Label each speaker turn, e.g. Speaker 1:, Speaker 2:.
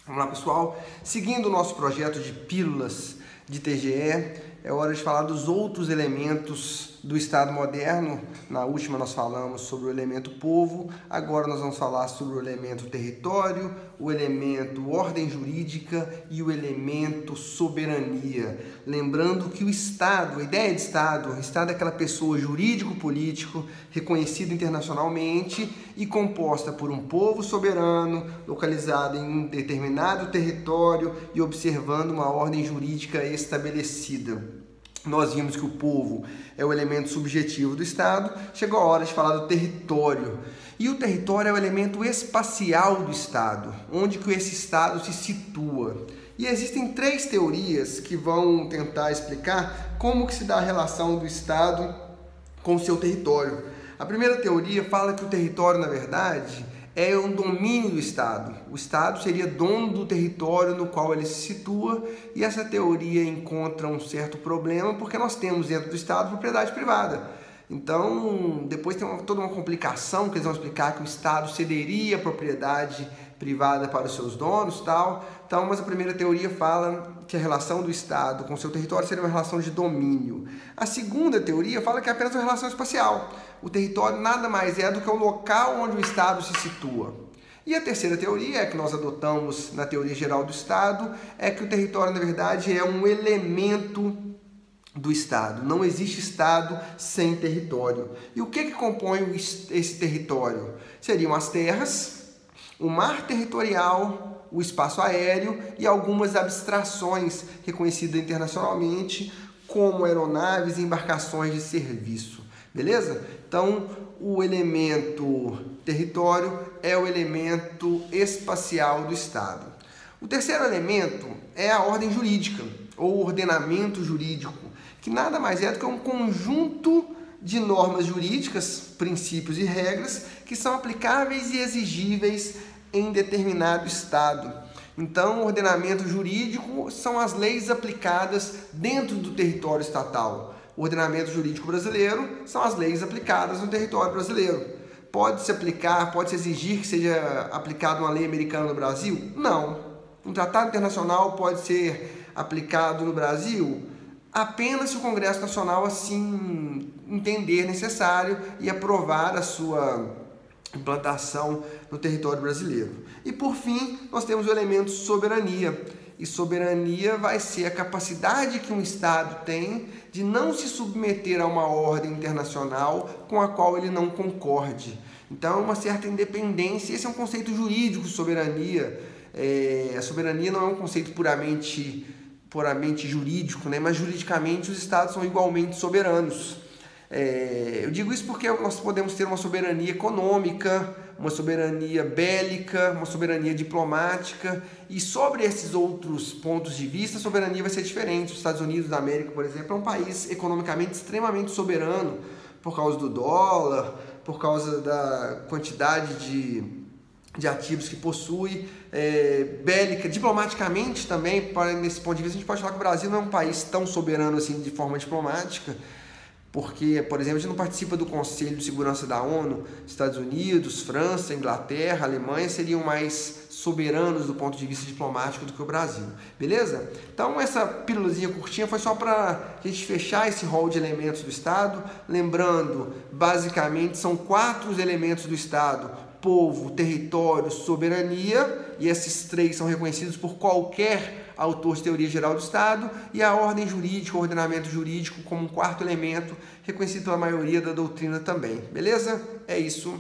Speaker 1: Vamos lá, pessoal. Seguindo o nosso projeto de pílulas de TGE, é hora de falar dos outros elementos do Estado moderno. Na última nós falamos sobre o elemento povo, agora nós vamos falar sobre o elemento território, o elemento ordem jurídica e o elemento soberania. Lembrando que o Estado, a ideia de Estado é aquela pessoa jurídico-político reconhecida internacionalmente e composta por um povo soberano, localizado em um determinado território e observando uma ordem jurídica estabelecida. Nós vimos que o povo é o elemento subjetivo do Estado, chegou a hora de falar do território. E o território é o elemento espacial do Estado, onde que esse Estado se situa. E existem três teorias que vão tentar explicar como que se dá a relação do Estado com o seu território. A primeira teoria fala que o território, na verdade, é um domínio do Estado. O Estado seria dono do território no qual ele se situa, e essa teoria encontra um certo problema porque nós temos dentro do Estado propriedade privada. Então, depois tem toda uma complicação que eles vão explicar que o Estado cederia a propriedade privada para os seus donos, tal. Então, mas a primeira teoria fala que a relação do Estado com o seu território seria uma relação de domínio. A segunda teoria fala que é apenas uma relação espacial. O território nada mais é do que o local onde o Estado se situa. E a terceira teoria, que nós adotamos na teoria geral do Estado, é que o território, na verdade, é um elemento do Estado. Não existe Estado sem território. E o que compõe esse território? Seriam as terras, o mar territorial, o espaço aéreo e algumas abstrações reconhecidas internacionalmente, como aeronaves e embarcações de serviço. Beleza? Então, o elemento território é o elemento espacial do Estado. O terceiro elemento é a ordem jurídica, ou ordenamento jurídico, que nada mais é do que um conjunto de normas jurídicas, princípios e regras que são aplicáveis e exigíveis em determinado Estado. Então, o ordenamento jurídico são as leis aplicadas dentro do território estatal. O ordenamento jurídico brasileiro são as leis aplicadas no território brasileiro. Pode-se aplicar, pode-se exigir que seja aplicada uma lei americana no Brasil? Não. Um tratado internacional pode ser aplicado no Brasil apenas se o Congresso Nacional assim entender necessário e aprovar a sua implantação no território brasileiro. E por fim, nós temos o elemento soberania. E soberania vai ser a capacidade que um Estado tem de não se submeter a uma ordem internacional com a qual ele não concorde. Então, uma certa independência, esse é um conceito jurídico, soberania. A soberania não é um conceito puramente jurídico, né? Mas juridicamente os Estados são igualmente soberanos. Eu digo isso porque nós podemos ter uma soberania econômica, uma soberania bélica, uma soberania diplomática, e sobre esses outros pontos de vista, a soberania vai ser diferente. Os Estados Unidos da América, por exemplo, é um país economicamente extremamente soberano por causa do dólar, por causa da quantidade de ativos que possui, bélica, diplomaticamente também, nesse ponto de vista, a gente pode falar que o Brasil não é um país tão soberano assim de forma diplomática, porque, por exemplo, a gente não participa do Conselho de Segurança da ONU. Estados Unidos, França, Inglaterra, Alemanha seriam mais soberanos do ponto de vista diplomático do que o Brasil. Beleza? Então, essa pílulazinha curtinha foi só para a gente fechar esse rol de elementos do Estado. Lembrando, basicamente, são 4 os elementos do Estado: povo, território, soberania, e esses 3 são reconhecidos por qualquer autor de teoria geral do Estado, e a ordem jurídica, o ordenamento jurídico como um 4º elemento, reconhecido pela maioria da doutrina também. Beleza? É isso.